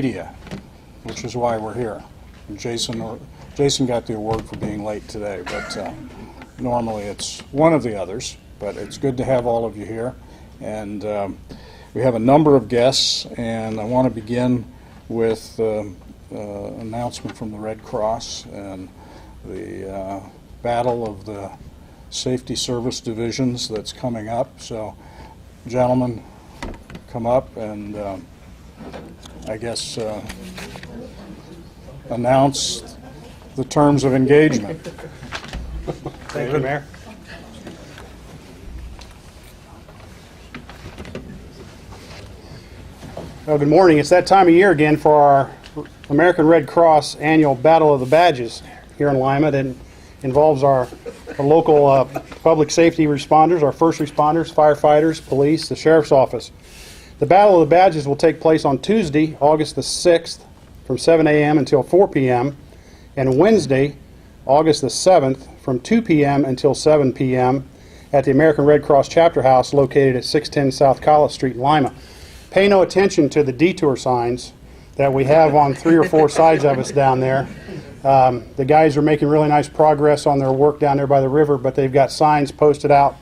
Media, which is why we're here. Jason got the award for being late today, but normally it's one of the others. But it's good to have all of you here, and we have a number of guests, and I want to begin with an announcement from the Red Cross and the battle of the safety service divisions that's coming up. So, gentlemen, come up and I guess announce the terms of engagement. Thank you, Mayor. Well, good morning. It's that time of year again for our American Red Cross annual Battle of the Badges here in Lima that involves our local public safety responders, our first responders, firefighters, police, the sheriff's office. The Battle of the Badges will take place on Tuesday, August the 6th from 7 a.m. until 4 p.m. and Wednesday, August the 7th from 2 p.m. until 7 p.m. at the American Red Cross Chapter House located at 610 South College Street in Lima. Pay no attention to the detour signs that we have on 3 or 4 sides of us down there. The guys are making really nice progress on their work down there by the river, but they've got signs posted out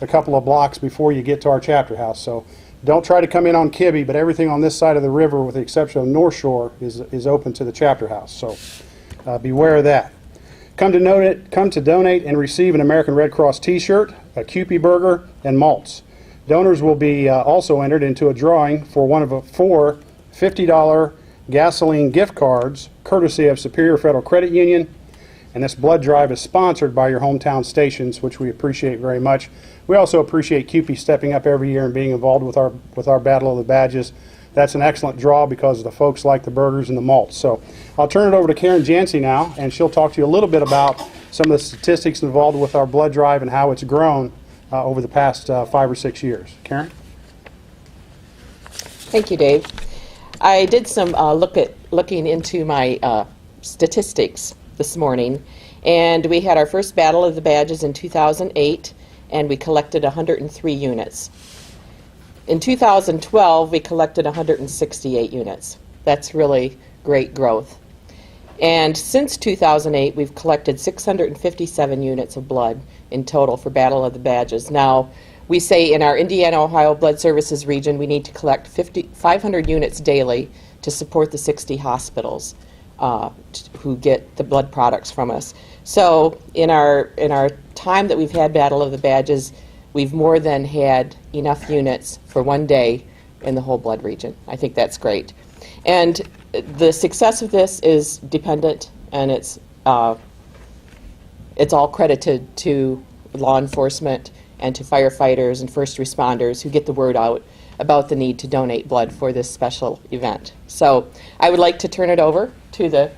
a couple of blocks before you get to our chapter house. So don't try to come in on Kibbe, but everything on this side of the river, with the exception of North Shore, is open to the chapter house. So beware of that. Come to donate and receive an American Red Cross T-shirt, a Kewpie burger, and malts. Donors will be also entered into a drawing for one of 4 $50 gasoline gift cards, courtesy of Superior Federal Credit Union. And this blood drive is sponsored by your hometown stations, which we appreciate very much. We also appreciate Kewpie stepping up every year and being involved with our Battle of the Badges. That's an excellent draw because the folks like the burgers and the malts. So I'll turn it over to Karen Jancy now, and she'll talk to you a little bit about some of the statistics involved with our blood drive and how it's grown over the past 5 or 6 years. Karen? Thank you, Dave. I did some looking into my statistics this morning, and we had our first Battle of the Badges in 2008, and we collected 103 units. In 2012, we collected 168 units. That's really great growth. And since 2008, we've collected 657 units of blood in total for Battle of the Badges. Now, we say in our Indiana-Ohio Blood Services region, we need to collect 500 units daily to support the 60 hospitals who get the blood products from us. So in our time that we've had Battle of the Badges, we've more than had enough units for one day in the whole blood region. I think that's great. And the success of this is dependent, and it's all credited to law enforcement and to firefighters and first responders who get the word out about the need to donate blood for this special event. So I would like to turn it over to the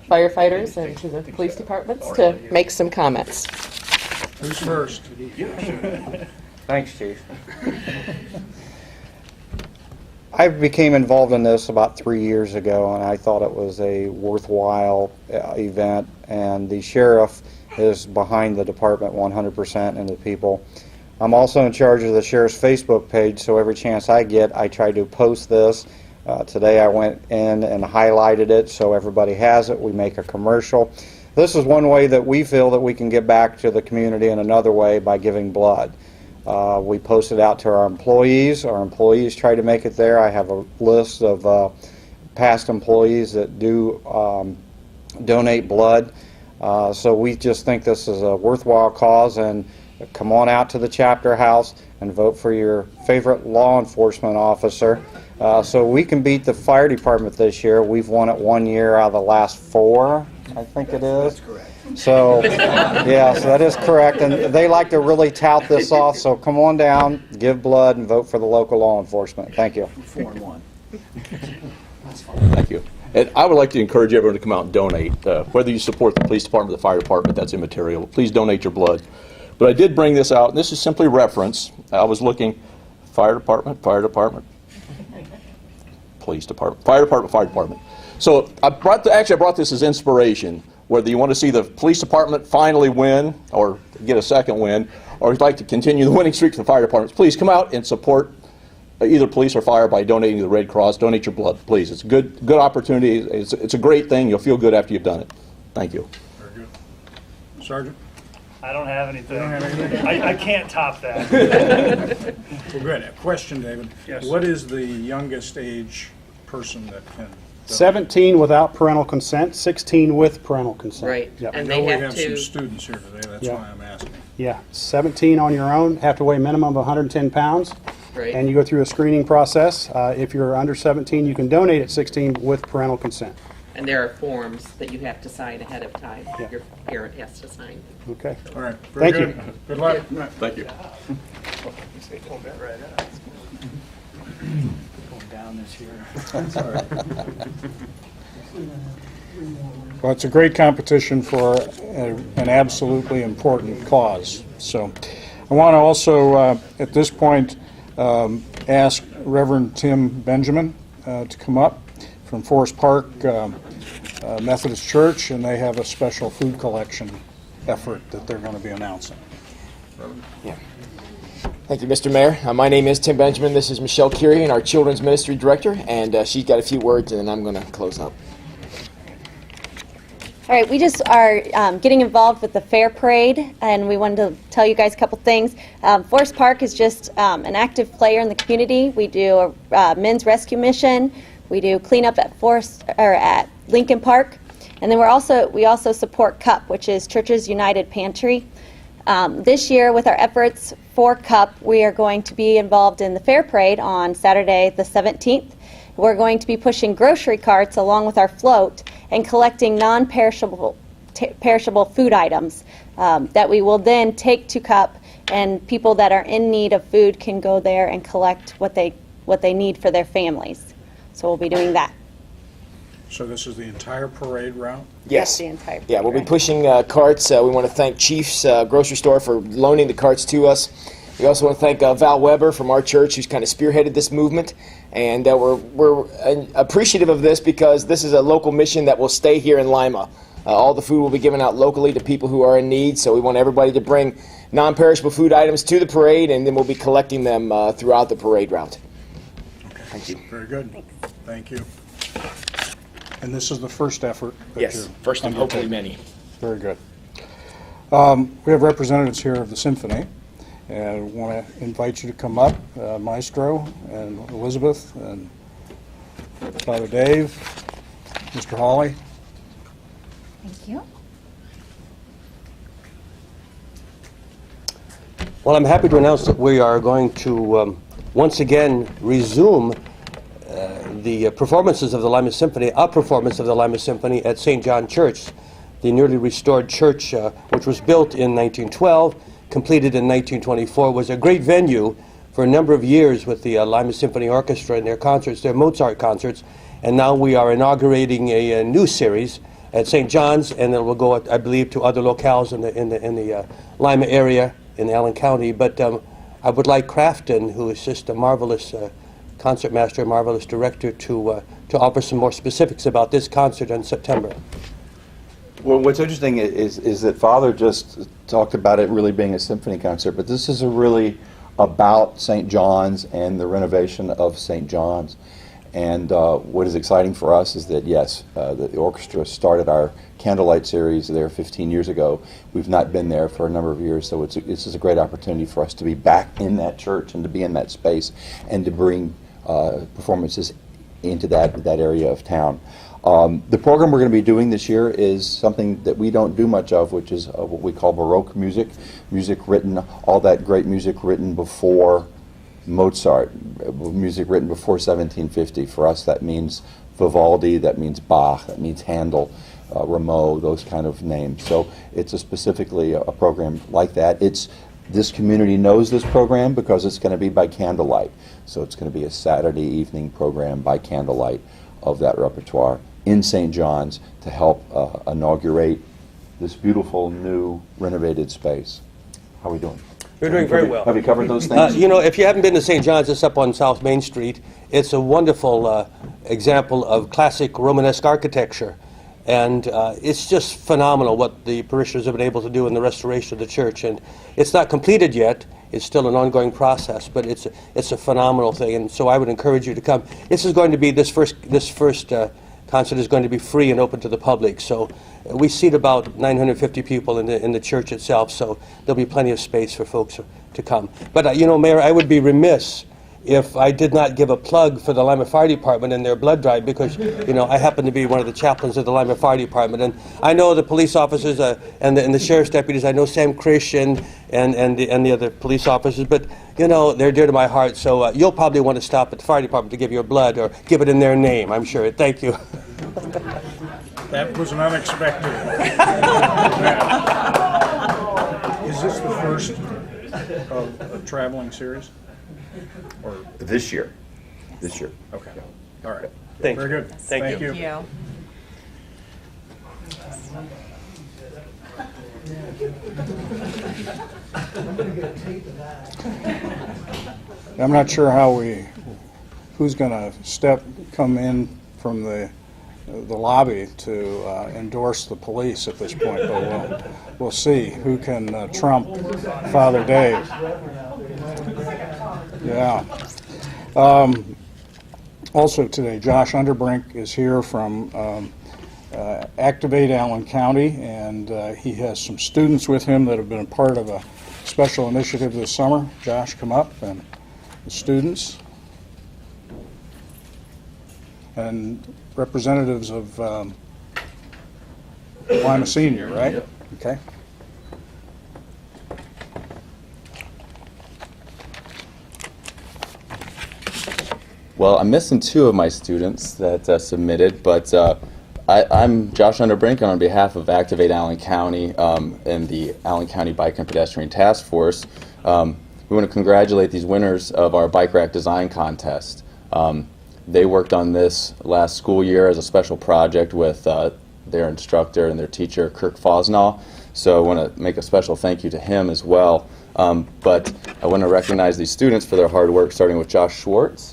firefighters and to the police departments to make some comments. Who's first? Thanks, Chief. I became involved in this about 3 years ago, and I thought it was a worthwhile event, and the sheriff is behind the department 100% and the people. I'm also in charge of the sheriff's Facebook page, so every chance I get, I try to post this. Today I went in and highlighted it so everybody has it. We make a commercial. This is one way that we feel that we can get back to the community in another way by giving blood. We post it out to our employees. Our employees try to make it there. I have a list of past employees that do donate blood. So we just think this is a worthwhile cause, and come on out to the chapter house and vote for your favorite law enforcement officer. So we can beat the fire department this year. We've won it 1 year out of the last 4, I think it is. That's correct. So, yeah, so that is correct. And they like to really tout this off, so come on down, give blood, and vote for the local law enforcement. Thank you. 4-1. Thank you. And I would like to encourage everyone to come out and donate. Whether you support the police department or the fire department, that's immaterial. Please donate your blood. But I did bring this out, and this is simply reference. I was looking, fire department, police department, fire department. So I brought this as inspiration. Whether you want to see the police department finally win or get a second win, or you'd like to continue the winning streak of the fire departments, please come out and support either police or fire by donating to the Red Cross. Donate your blood, please. It's a good opportunity. It's a great thing. You'll feel good after you've done it. Thank you. Very good. Sergeant? I don't have anything. I can't top that. Well, good. A question, David. Yes. What is the youngest age person that can? 17 without parental consent, 16 with parental consent. Right. Yep. I And know they we have have to- some students here today. That's Yeah. why I'm asking. Yeah, 17 on your own, have to weigh a minimum of 110 pounds. Right. And you go through a screening process. If you're under 17, you can donate at 16 with parental consent. And there are forms that you have to sign ahead of time. Yeah. Your parent has to sign. Okay. All right. Very Thank good. Good luck. Thank you. Going down this year. Well, it's a great competition for an absolutely important cause. So I want to also, at this point, ask Reverend Tim Benjamin to come up from Forest Park Methodist Church, and they have a special food collection effort that they're going to be announcing. Thank you, Mr. Mayor. My name is Tim Benjamin. This is Michelle Curie, our Children's Ministry Director, and she's got a few words, and then I'm going to close up. All right, we just are getting involved with the fair parade, and we wanted to tell you guys a couple things. Forest Park is just an active player in the community. We do a men's rescue mission. We do cleanup at Lincoln Park, and then we also support CUP, which is Churches United Pantry. This year, with our efforts for CUP, we are going to be involved in the fair parade on Saturday the 17th. We're going to be pushing grocery carts along with our float and collecting non-perishable perishable food items that we will then take to CUP, and people that are in need of food can go there and collect what they need for their families. So we'll be doing that. So this is the entire parade route? Yes. The entire Yeah, we'll be program. pushing carts. We want to thank Chief's Grocery Store for loaning the carts to us. We also want to thank Val Weber from our church, who's kind of spearheaded this movement. And we're appreciative of this because this is a local mission that will stay here in Lima. All the food will be given out locally to people who are in need, so we want everybody to bring non-perishable food items to the parade, and then we'll be collecting them throughout the parade route. Okay. Thank you. Very good. Thank you. And this is the first effort that Yes, you're first of hopefully undertaking. many. Very good. We have representatives here of the symphony, and we want to invite you to come up, Maestro and Elizabeth and Father Dave, Mr. Hawley. Thank you. Well, I'm happy to announce that we are going to once again resume the performances of the Lima Symphony, a performance of the Lima Symphony at St. John Church, the newly restored church, which was built in 1912, completed in 1924, was a great venue for a number of years with the Lima Symphony Orchestra and their concerts, their Mozart concerts, and now we are inaugurating a new series at St. John's, and it will go, I believe, to other locales in the Lima area in Allen County. But I would like Crafton, who is just a marvelous concertmaster, a marvelous director, to offer some more specifics about this concert in September. Well, what's interesting is that Father just talked about it really being a symphony concert, but this is really about St. John's and the renovation of St. John's. And what is exciting for us is that, yes, the orchestra started our candlelight series there 15 years ago. We've not been there for a number of years, so this is a great opportunity for us to be back in that church and to be in that space and to bring performances into that area of town. The program we're going to be doing this year is something that we don't do much of, which is what we call Baroque music, all that great music written before Mozart, music written before 1750. For us, that means Vivaldi, that means Bach, that means Handel, Rameau, those kind of names. So it's specifically a program like that. This community knows this program because it's going to be by candlelight. So it's going to be a Saturday evening program by candlelight of that repertoire in St. John's to help inaugurate this beautiful new renovated space. How are we doing? You're doing very well. Have you covered those things? You know, if you haven't been to St. John's, it's up on South Main Street. It's a wonderful example of classic Romanesque architecture. And it's just phenomenal what the parishioners have been able to do in the restoration of the church. And it's not completed yet. It's still an ongoing process, but it's a phenomenal thing, and so I would encourage you to come. This first concert is going to be free and open to the public. So we seat about 950 people in the church itself, so there'll be plenty of space for folks to come. But Mayor, I would be remiss if I did not give a plug for the Lima Fire Department and their blood drive, because I happen to be one of the chaplains of the Lima Fire Department, and I know the police officers and the sheriff's deputies. I know Sam Christian and the other police officers, but they're dear to my heart. So you'll probably want to stop at the fire department to give your blood, or give it in their name, I'm sure. Thank you. That was an unexpected. Is this the first of a traveling series? Or This year. okay, all right. Thank Very you. good. Thank you. I'm not sure who's going to come in from the lobby to endorse the police at this point, but we'll see who can trump Father Dave. Yeah. Also today, Josh Unterbrink is here from Activate Allen County, and he has some students with him that have been a part of a special initiative this summer. Josh, come up, and the students and representatives of Lima Senior, right? Yep. Okay. Well, I'm missing two of my students that submitted, but I'm Josh Unterbrink, and on behalf of Activate Allen County and the Allen County Bike and Pedestrian Task Force, we want to congratulate these winners of our bike rack design contest. They worked on this last school year as a special project with their instructor and their teacher, Kirk Fosnaw. So I want to make a special thank you to him as well. But I want to recognize these students for their hard work, starting with Josh Schwartz.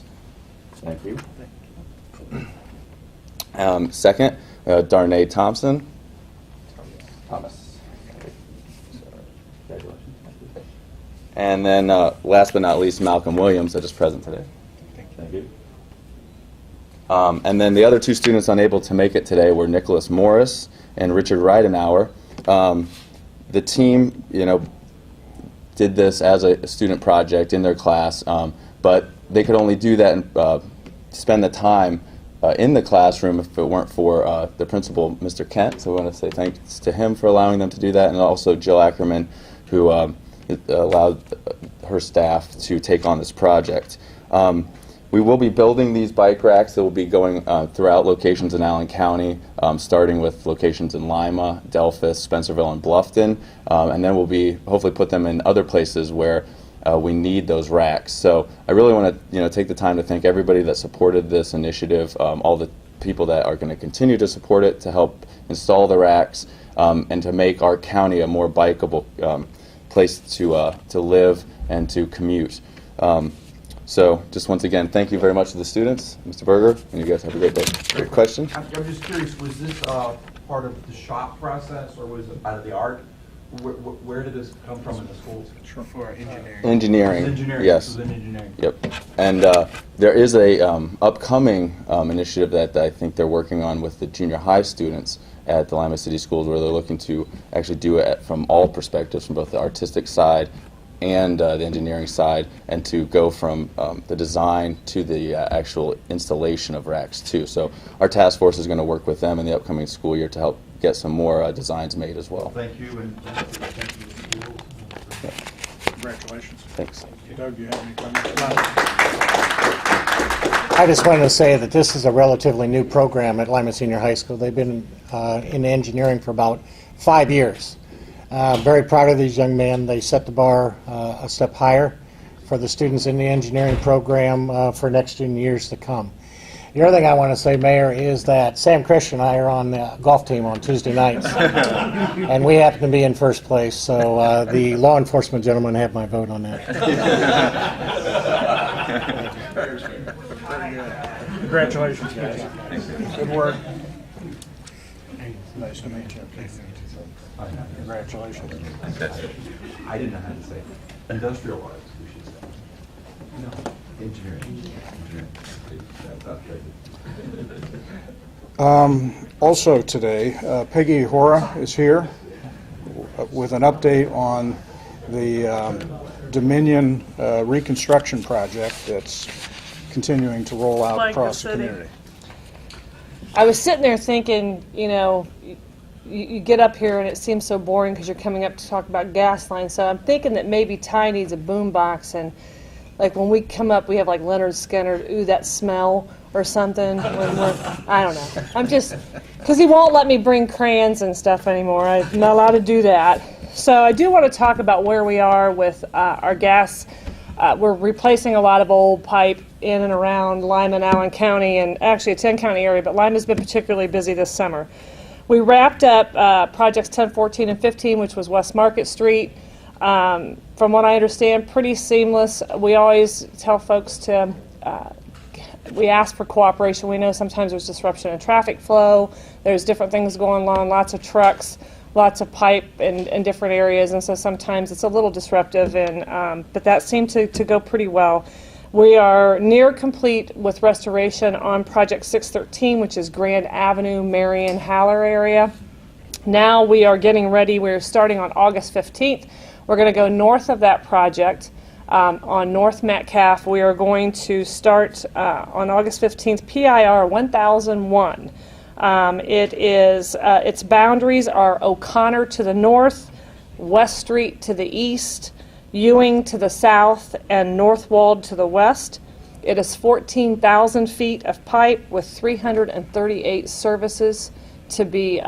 Thank you. Second, Darnay Thompson. Thomas. And then last but not least, Malcolm Williams, that is present today. Thank you. And then the other two students unable to make it today were Nicholas Morris and Richard Reidenauer. The team, did this as a student project in their class, but they could only do that and spend the time in the classroom if it weren't for the principal, Mr. Kent. So I want to say thanks to him for allowing them to do that, and also Jill Ackerman, who allowed her staff to take on this project. We will be building these bike racks that will be going throughout locations in Allen County, starting with locations in Lima, Delphus, Spencerville, and Bluffton, and then we'll be hopefully put them in other places where we need those racks. So I really want to take the time to thank everybody that supported this initiative, all the people that are going to continue to support it to help install the racks and to make our county a more bikeable place to live and to commute. So just once again, thank you very much to the students, Mr. Berger, and you guys have a great day. Great question. I'm just curious, was this part of the shop process, or was it out of the art? Where did this come from in the schools? For engineering. Engineering. Engineering. Yes. This was in engineering. Yep. And there is a upcoming initiative that I think they're working on with the junior high students at the Lima City Schools, where they're looking to actually do it from all perspectives, from both the artistic side and the engineering side, and to go from the design to the actual installation of racks too. So our task force is going to work with them in the upcoming school year to help get some more designs made as well. Thank you, and thank you to the schools. Yeah. Congratulations. Thanks. Doug, do you have any comments? I just wanted to say that this is a relatively new program at Lima Senior High School. They've been in engineering for about 5 years. Very proud of these young men. They set the bar a step higher for the students in the engineering program for next years to come. The other thing I want to say, Mayor, is that Sam Christian and I are on the golf team on Tuesday nights, and we happen to be in first place, so the law enforcement gentlemen have my vote on that. Very good. Congratulations, guys. Good work. Nice to meet you. Congratulations. I didn't know how to say it. Industrialized, we should say. No, engineering. That's not good. Also today, Peggy Ehora is here with an update on the Dominion reconstruction project that's continuing to roll out across the community. I was sitting there thinking, you know, you get up here and it seems so boring because you're coming up to talk about gas lines. So I'm thinking that maybe Ty needs a boom box, and like when we come up, we have like Leonard Skinner, ooh, that smell or something. When I don't know. I'm just, because he won't let me bring crayons and stuff anymore. I'm not allowed to do that. So I do want to talk about where we are with our gas. We're replacing a lot of old pipe in and around Lima and Allen County, and actually a 10-county area, but Lima's been particularly busy this summer. We wrapped up projects 10, 14, and 15, which was West Market Street. From what I understand, pretty seamless. We always tell folks to, we ask for cooperation. We know sometimes there's disruption in traffic flow. There's different things going on, lots of trucks, lots of pipe in different areas, and so sometimes it's a little disruptive, and but that seemed to go pretty well. We are near complete with restoration on Project 613, which is Grand Avenue, Marion, Haller area. Now we are getting ready. We're starting on August 15th. We're going to go north of that project on North Metcalf. We are going to start on August 15th, PIR 1001. Its boundaries are O'Connor to the north, West Street to the east, Ewing to the south, and Northwald to the west. It is 14,000 feet of pipe with 338 services to be,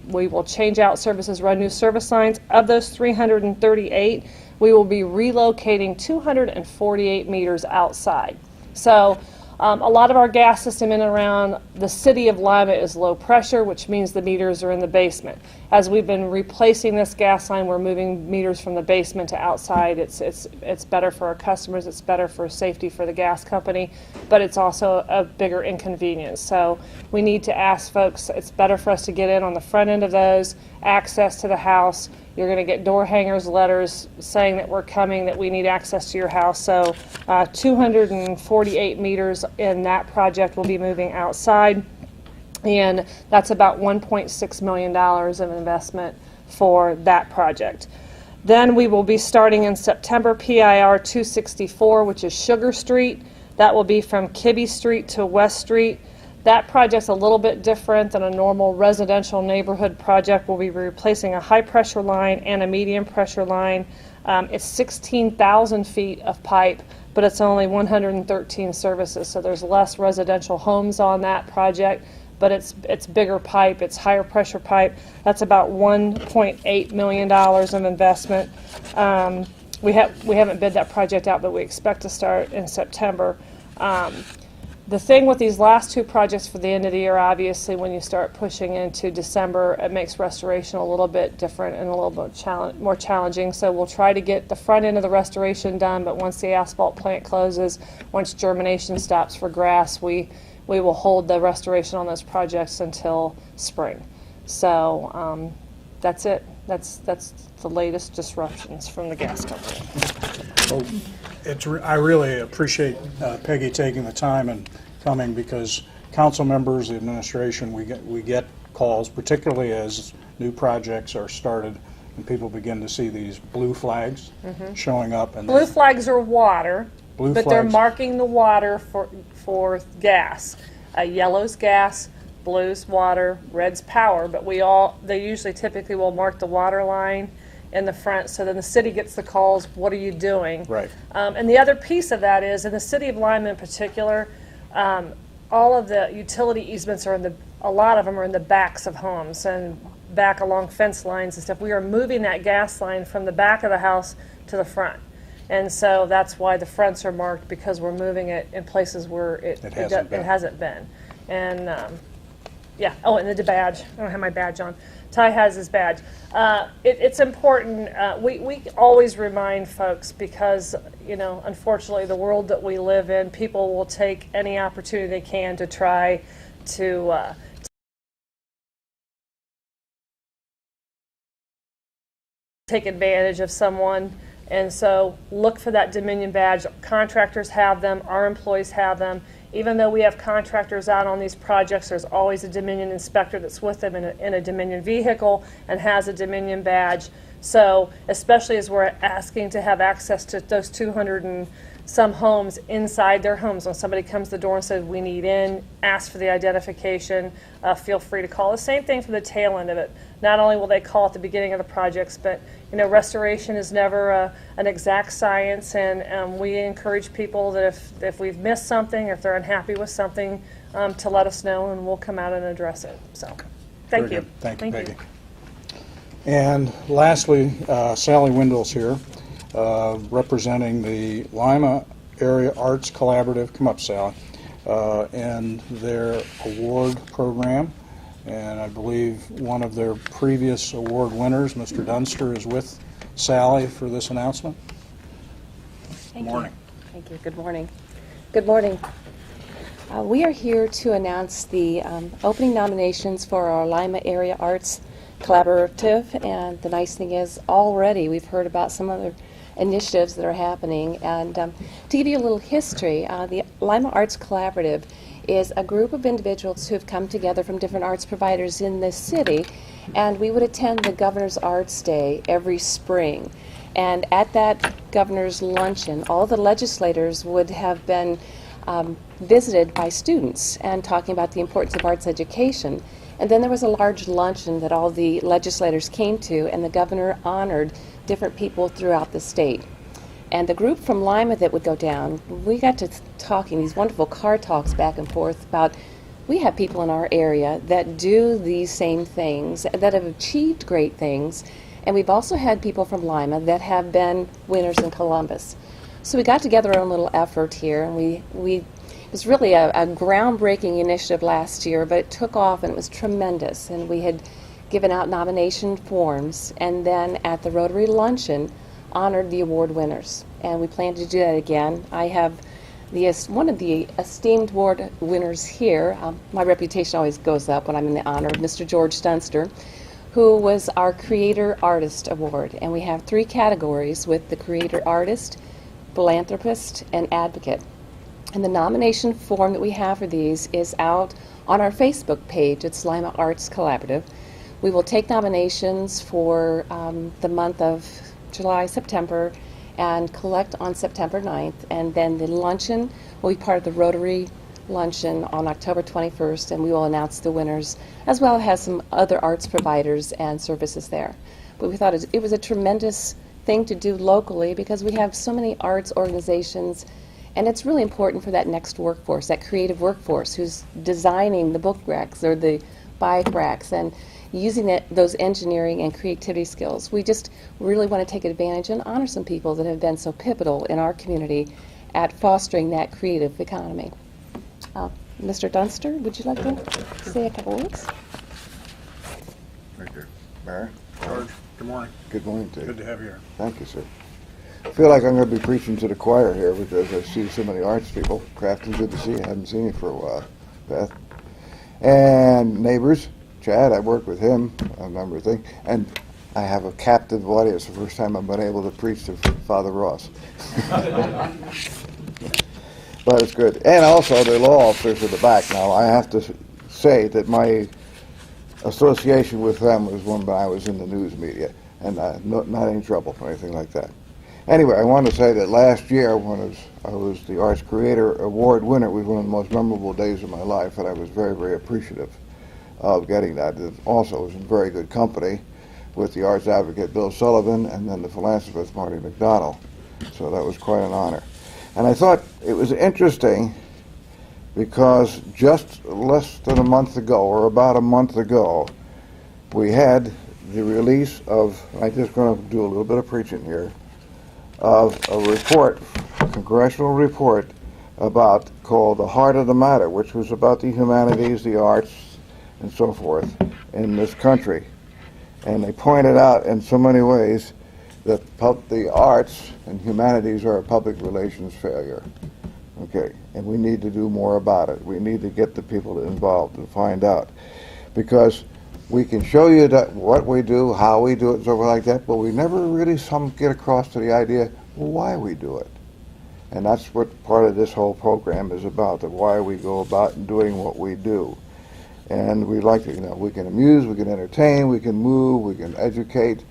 we will change out services, run new service lines. Of those 338, we will be relocating 248 meters outside. So a lot of our gas system in and around the city of Lima is low pressure, which means the meters are in the basement. As we've been replacing this gas line, we're moving meters from the basement to outside. It's better for our customers, it's better for safety for the gas company, but it's also a bigger inconvenience. So we need to ask folks, it's better for us to get in on the front end of those, access to the house. You're going to get door hangers, letters saying that we're coming, that we need access to your house. So 248 meters in that project will be moving outside, and that's about $1.6 million of investment for that project. Then we will be starting in September PIR 264, which is Sugar Street. That will be from Kibbe Street to West Street. That project's a little bit different than a normal residential neighborhood project. We'll be replacing a high pressure line and a medium pressure line. It's 16,000 feet of pipe, but it's only 113 services, so there's less residential homes on that project, but it's bigger pipe, it's higher pressure pipe. That's about $1.8 million of investment. We haven't bid that project out, but we expect to start in September. The thing with these last two projects for the end of the year, obviously, when you start pushing into December, it makes restoration a little bit different and a little bit more challenging. So we'll try to get the front end of the restoration done, but once the asphalt plant closes, once germination stops for grass, we will hold the restoration on those projects until spring. So that's it. That's the latest disruptions from the gas company. I really appreciate Peggy taking the time and coming, because council members, the administration, we get calls, particularly as new projects are started and people begin to see these blue flags showing up. And blue flags are water, but they're marking the water for gas. Yellow's gas, blue's water, red's power, but they usually typically will mark the water line in the front, so then the city gets the calls, what are you doing? Right. And the other piece of that is, in the city of Lima in particular, all of the utility easements are a lot of them are in the backs of homes and back along fence lines and stuff. We are moving that gas line from the back of the house to the front. And so that's why the fronts are marked, because we're moving it in places where it hasn't been. And yeah, oh, and the badge. I don't have my badge on. Ty has his badge. It's important. We always remind folks, because, you know, unfortunately, the world that we live in, people will take any opportunity they can to try to take advantage of someone. And so look for that Dominion badge. Contractors have them, our employees have them. Even though we have contractors out on these projects, there's always a Dominion inspector that's with them in a Dominion vehicle and has a Dominion badge. So especially as we're asking to have access to those 200 and some homes inside their homes, when somebody comes to the door and says we need in, ask for the identification, feel free to call. The same thing for the tail end of it. Not only will they call at the beginning of the projects, but restoration is never an exact science, and we encourage people that if we've missed something, or if they're unhappy with something, to let us know, and we'll come out and address it. So, thank you. Thank you, Peggy. And lastly, Sally Windle's here, representing the Lima Area Arts Collaborative. Come up, Sally. And their award program. And I believe one of their previous award winners, Mr. Dunster, is with Sally for this announcement. Good morning. Thank you. Good morning. Good morning. We are here to announce the opening nominations for our Lima Area Arts Collaborative, and the nice thing is already we've heard about some other initiatives that are happening. And to give you a little history, the Lima Arts Collaborative is a group of individuals who have come together from different arts providers in this city, and we would attend the Governor's Arts Day every spring. And at that Governor's Luncheon, all the legislators would have been visited by students and talking about the importance of arts education. And then there was a large luncheon that all the legislators came to, and the governor honored different people throughout the state. And the group from Lima that would go down, we got to talking, these wonderful car talks back and forth about, we have people in our area that do these same things, that have achieved great things, and we've also had people from Lima that have been winners in Columbus. So we got together our own little effort here, and it was really a groundbreaking initiative last year, but it took off and it was tremendous. And we had given out nomination forms, and then at the Rotary Luncheon, honored the award winners, and we plan to do that again. I have one of the esteemed award winners here. My reputation always goes up when I'm in the honor of Mr. George Dunster, who was our Creator Artist Award, and we have 3 categories with the Creator Artist, Philanthropist, and Advocate. And the nomination form that we have for these is out on our Facebook page. It's Lima Arts Collaborative. We will take nominations for the month of July, September, and collect on September 9th. And then the luncheon will be part of the Rotary Luncheon on October 21st, and we will announce the winners, as well as some other arts providers and services there. But we thought it was a tremendous thing to do locally because we have so many arts organizations, and it's really important for that next workforce, that creative workforce who's designing the book racks or the bike racks and using those engineering and creativity skills. We just really want to take advantage and honor some people that have been so pivotal in our community at fostering that creative economy. Mr. Dunster, would you like to say a couple words? Thank you. Mayor? George, good morning. Good morning to you. Good to have you here. Thank you, sir. I feel like I'm going to be preaching to the choir here because I see so many arts people. Crafton, good to see you. I haven't seen you for a while. Beth. And neighbors. Chad, I work with him on a number of things. And I have a captive audience. The first time I've been able to preach to Father Ross. But it's good. And also the law officers at the back. Now, I have to say that my association with them was when I was in the news media. And not any trouble or anything like that. Anyway, I want to say that last year when I was the Arts Creator Award winner, it was one of the most memorable days of my life, and I was very, very appreciative of getting that. It also was in very good company with the arts advocate Bill Sullivan and then the philanthropist Marty McDonald. So that was quite an honor. And I thought it was interesting because just less than a month ago, or about a month ago, we had the release of, I'm just going to do a little bit of preaching here, of a report, a congressional report called The Heart of the Matter, which was about the humanities, the arts, and so forth in this country. And they pointed out in so many ways that the arts and humanities are a public relations failure. Okay, and we need to do more about it. We need to get the people involved and find out. Because we can show you that what we do, how we do it, and stuff like that, but we never really get across to the idea why we do it. And that's what part of this whole program is about, that why we go about doing what we do. And we like to, we can amuse, we can entertain, we can move, we can educate,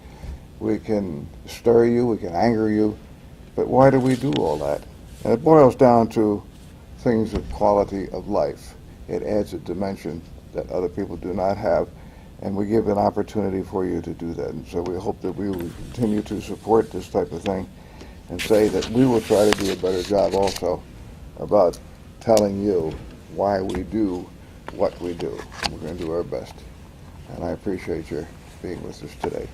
we can stir you, we can anger you, but why do we do all that? And it boils down to things of quality of life. It adds a dimension that other people do not have, and we give an opportunity for you to do that. And so we hope that we will continue to support this type of thing and say that we will try to do a better job also about telling you why we do what we do. We're going to do our best. And I appreciate your being with us today.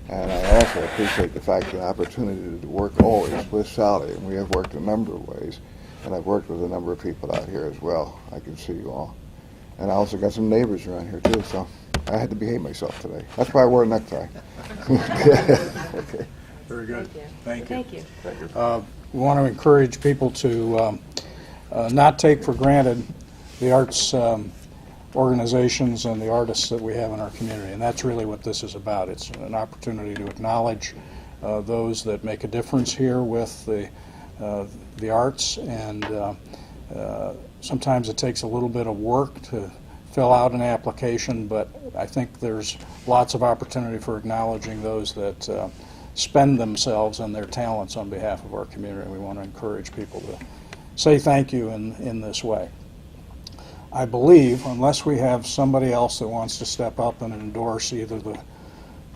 And I also appreciate the fact and opportunity to work always with Sally. And we have worked a number of ways. And I've worked with a number of people out here as well. I can see you all. And I also got some neighbors around here too, so I had to behave myself today. That's why I wore a necktie. Okay. Very good. Thank you. Thank you. We want to encourage people to not take for granted the arts organizations and the artists that we have in our community, and that's really what this is about. It's an opportunity to acknowledge those that make a difference here with the arts, and sometimes it takes a little bit of work to fill out an application, but I think there's lots of opportunity for acknowledging those that spend themselves and their talents on behalf of our community. We want to encourage people to say thank you in this way. I believe, unless we have somebody else that wants to step up and endorse either the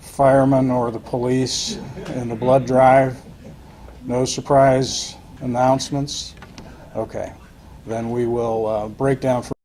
firemen or the police in the blood drive, no surprise announcements? Okay. Then we will break down for